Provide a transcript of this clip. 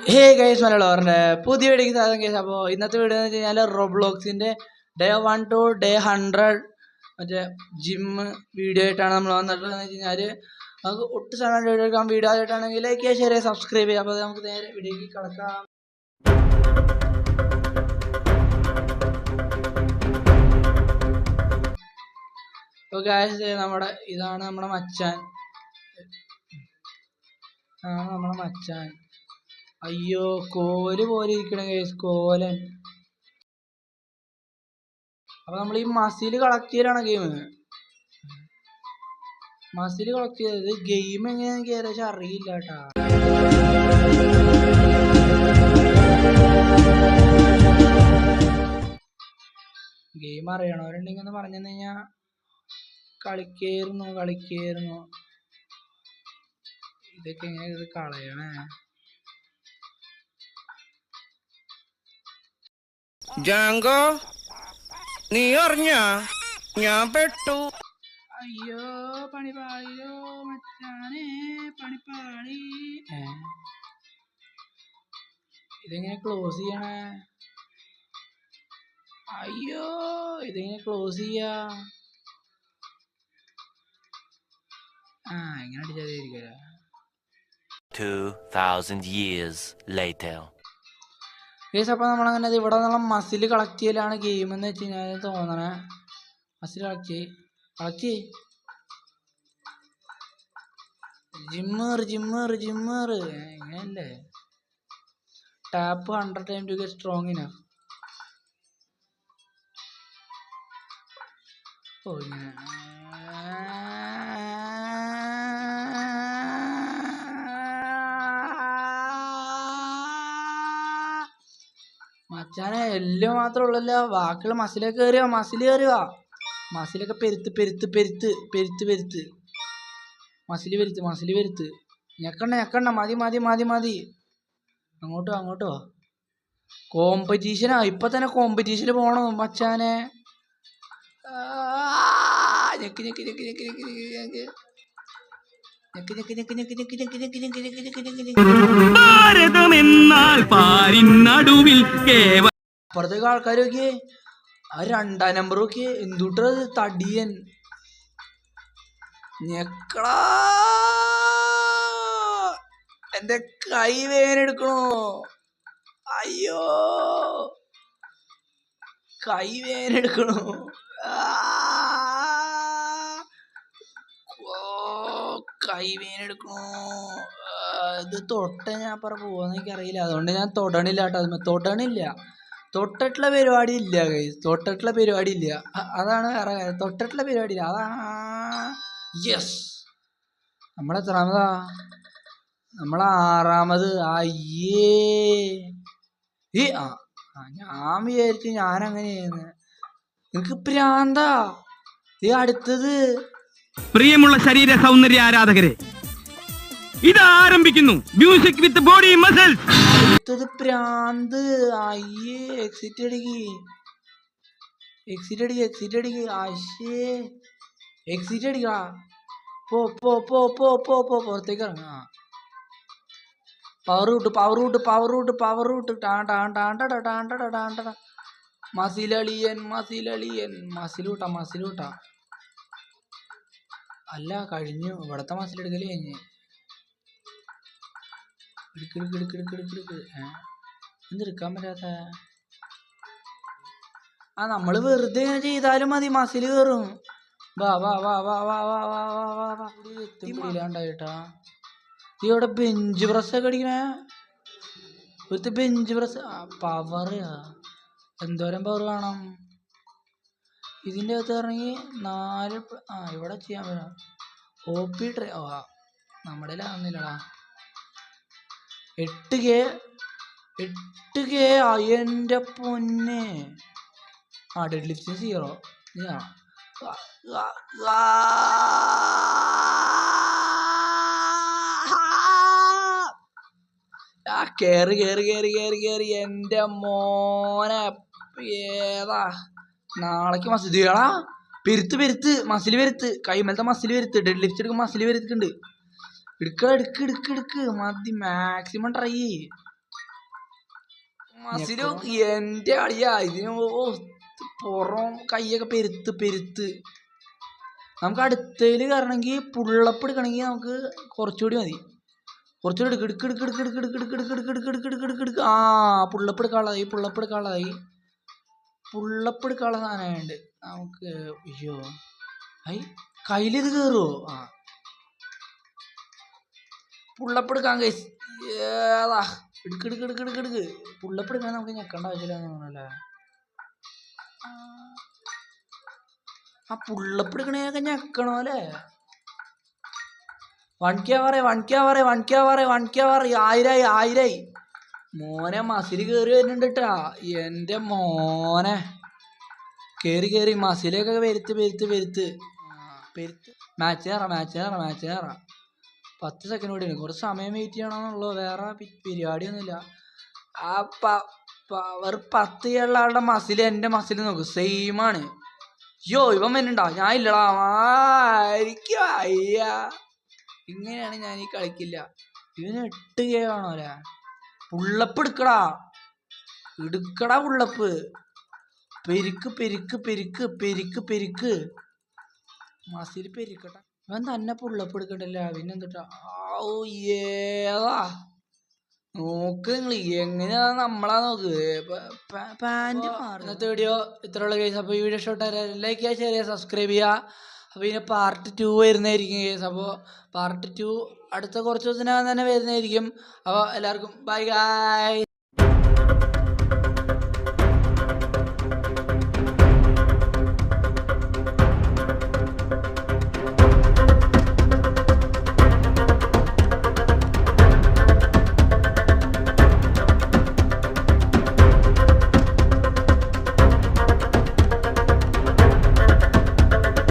Hey guys മലയാളവരുടെ പുതിയ വീഡിയോക്ക് സ്വാഗതം ഗൈസ്. അപ്പോൾ ഇന്നത്തെ വീഡിയോ എന്ന് വെച്ച് കഴിഞ്ഞാൽ റോബ്ലോക്സിൻ്റെ ഡേ 1 to ഡേ 100 മറ്റേ ജിമ്മ് വീഡിയോ ആയിട്ടാണ് നമ്മൾ വന്നിട്ടുള്ളത്. എന്ന് വെച്ച് കഴിഞ്ഞാൽ നമുക്ക് ഒട്ടും സമയം വീഡിയോ എടുക്കാം. വീഡിയോ ആയിട്ടാണെങ്കിൽ ലൈക്ക് ചെയ്യുക, ഷെയർ ചെയ്യുക, സബ്സ്ക്രൈബ് ചെയ്യുക. അപ്പോൾ നമുക്ക് നേരെ വീഡിയോക്ക് കിടക്കാം. അപ്പോൾ ഗൈസ് ഇതാണ് നമ്മുടെ മച്ചാൻ. അയ്യോ കോല് പോലെ ഇരിക്കണ കേസ് കോലൻ. അപ്പൊ നമ്മൾ ഈ മസിൽ കളക്ട് ചെയ്യലാണ് മസിൽ കളക്ട് ചെയ്തത്. ഗെയിം എങ്ങനെയാന്ന് എനിക്ക് ഏകദേശം അറിയില്ല കേട്ടാ. ഗെയിം അറിയണവരുണ്ടെങ്കിൽ ഒന്ന് പറഞ്ഞു കഴിഞ്ഞാ കളിക്കായിരുന്നു. ഇതൊക്കെ എങ്ങനെ ഇത് കളയണേ? ജാങ്കോ, നീ അറിഞ്ഞ ഞാൻ പെട്ടു. അയ്യോ പണിപ്പാളിയോ മച്ചാനെ, പണിപ്പാളി. ഇതെങ്ങനെ ക്ലോസ് ചെയ്യണേ? അയ്യോ ഇതെങ്ങനെ ക്ലോസ് ചെയ്യാ? എങ്ങനെ അടിച്ചാൽ 2000 years later. ഗൈസ്, അപ്പോൾ നമ്മളങ്ങനെ ഇവിടെ നിന്നുള്ള മസിൽ കളക്ട് ചെയ്യലാണ് ഗെയിം എന്ന് വെച്ച് കഴിഞ്ഞാൽ തോന്നണേ. മസിൽ കളക്ട് ചെയ്യ് ജിമ്മർ എങ്ങനെയല്ലേ? Tap 100 times to get strong enough. ഇങ്ങനെ മച്ചാനെ എല്ലാം മാത്രം ഉള്ളല്ല, ബാക്കിയുള്ള മസിലൊക്കെ മസിൽ കയറുക. മസിലൊക്കെ പെരുത്ത് മസിൽ പെരുത്ത്. ഞെക്കണ്ട മതി. അങ്ങോട്ടോ കോമ്പറ്റീഷനാ. ഇപ്പൊ തന്നെ കോമ്പറ്റീഷന് പോണോ മച്ചാനെ? അപ്പുറത്തേക്ക് ആൾക്കാർ നോക്കിയേ, ആ 2ാം നമ്പർ നോക്കിയേ, എന്തുട്ടത് തടിയൻ. ഞെക്കടാ, എന്റെ കൈ വേനെടുക്കണോ? അയ്യോ കൈ വേനെടുക്കണോ? ഇത് തൊട്ട ഞാൻ പോവാന്ന് എനിക്കറിയില്ല, അതുകൊണ്ട് ഞാൻ തൊടണില്ല കേട്ടോ. തൊട്ടിട്ടുള്ള പരിപാടി ഇല്ല ഗൈസ്, അതാണ് വേറെ കാര്യം. തൊട്ടിട്ടുള്ള പരിപാടി ഇല്ല, അതാ. യെസ്, നമ്മളെത്രാമതാ? നമ്മളാറാമത്. അയ്യേ ഞാൻ വിചാരിച്ചു ഞാനങ്ങനെയാന്ന്. നിനക്ക് പ്രാന്താ? അടുത്തത് പ്രിയമുള്ള ശരീര സൗന്ദര്യ ആരാധകരെ, ഇതാരംഭിക്കുന്നു മ്യൂസിക് വിത്ത് ബോഡി മസിൽസ്. അടുത്തത് പ്രാന്ത്. അയ്യേ എക്സിറ്റ് അടിക്ക്. എക്സിറ്റ് അടിക്കാ. പോ പുറത്തേക്ക് ഇറങ്ങാ. Power root. മസിലളിയൻ. മസിലൂട്ടാ. അല്ല കഴിഞ്ഞു, ഇവിടത്തെ മസിലെടുക്കല് കഴിഞ്ഞ്. എന്തെടുക്കാൻ പറ്റാത്ത? നമ്മള് വെറുതെ ഇങ്ങനെ ചെയ്താലും മതി, മസില് കയറും. വാ എത്തില്ലാണ്ടായിട്ടാ. ഇവിടെ ബെഞ്ച് പ്രസ് ഒക്കെ അടിക്കണേ. ഒരു ബെഞ്ച് പ്രസ് പവർ. എന്തോരം പവർ വേണം ഇതിൻ്റെ അകത്ത്? ഇറങ്ങി 4 ഇവിടെ ചെയ്യാൻ പറ്റാം. OP tray. നമ്മുടെ ആവുന്നില്ലടാ. 8K. എൻ്റെ പൊന്നെ. Dead lift 0. കേറി എൻ്റെ മോനെ. ഏതാ നാളേക്ക് മസിലാ പെരുത്ത് മസിൽ പെരുത്ത്. കൈമേലത്തെ മസിൽ പെരുത്ത്. ഡെഡ് ലിഫ്റ്റ് എടുക്കുമ്പോൾ മസിൽ പെരുത്തിട്ടുണ്ട്. എടുക്ക് മതി. മാക്സിമം ട്രൈ ചെയ്യ്. മസില് എന്റെ അളിയാ ഇതിന് പുറം കൈയൊക്കെ പെരുത്ത് നമുക്ക് അടുത്തതില് കയറണമെങ്കിൽ പുള്ളപ്പ് എടുക്കണമെങ്കിൽ നമുക്ക് കുറച്ചുകൂടി മതി. കുറച്ചുകൂടി എടുക്ക്. ആ പുള്ളപ്പ് എടുക്കാനുള്ളതായി സാധനമുണ്ട് നമുക്ക്. അയ്യോ കയ്യിലിത് കയറുമോ? ആ പുള്ളപ്പ് എടുക്കാൻ ഏതാ എടുക്ക്. പുള്ളപ്പ് എടുക്കാൻ നമുക്ക് ഞെക്കേണ്ട ആവശ്യമില്ലാന്ന് തോന്നല്ലേ. ആ പുള്ളപ്പ് എടുക്കണേനൊക്കെ ഞെക്കണോ അല്ലേ? 1K പറ 1000 മോനെ മസില് കേറി വരുന്നുണ്ട് കേട്ടാ. എന്റെ മോനെ കേറി മസിലൊക്കെ പെരുത്ത്. മാച്ച് കയറാം 10 സെക്കൻഡ് കൂടി ഉണ്ട്. കുറച്ച് സമയം വെയിറ്റ് ചെയ്യണമെന്നുള്ളൂ, വേറെ പരിപാടിയൊന്നുമില്ല. ആ പവർ 10 ഉള്ള ആളുടെ മസിൽ എൻ്റെ മസിൽ നോക്ക് സെയിം ആണ്. ഇവൻ വരുന്നുണ്ടോ? ഞാൻ ഇല്ലടാ എനിക്ക് അയ്യ. ഇങ്ങനെയാണ് ഞാൻ ഈ കളിക്കില്ല. ഇവന് 8K വേണോ അല്ലേ? പുള്ളപ്പ് എടുക്കടാ പുള്ളപ്പ്. പെരുക്ക് മസിൽ പെരുക്കട്ടെ. അവൻ തന്നെ പുള്ളപ്പ് എടുക്കണ്ടല്ല. പിന്നെന്താ ഏതാ നോക്ക് നിങ്ങൾ എങ്ങനെയാ നമ്മളാ നോക്ക്. പാൻറ് മാറി. ഇന്നത്തെ വീഡിയോ ഇത്രയുള്ള കേസ്. അപ്പോൾ ഈ വീഡിയോ ഇഷ്ടപ്പെട്ടാൽ ലൈക്ക് ചെയ്യുക, ഷെയർ ചെയ്യുക, സബ്സ്ക്രൈബ് ചെയ്യുക. അപ്പോൾ ഇതിന് പാർട്ട് 2 വരുന്നതായിരിക്കും കേസ്. അപ്പോൾ പാർട്ട് 2 അടുത്ത കുറച്ച് ദിവസത്തിനകം തന്നെ വരുന്നതായിരിക്കും. അപ്പോൾ എല്ലാവർക്കും ബൈ ഗായ്.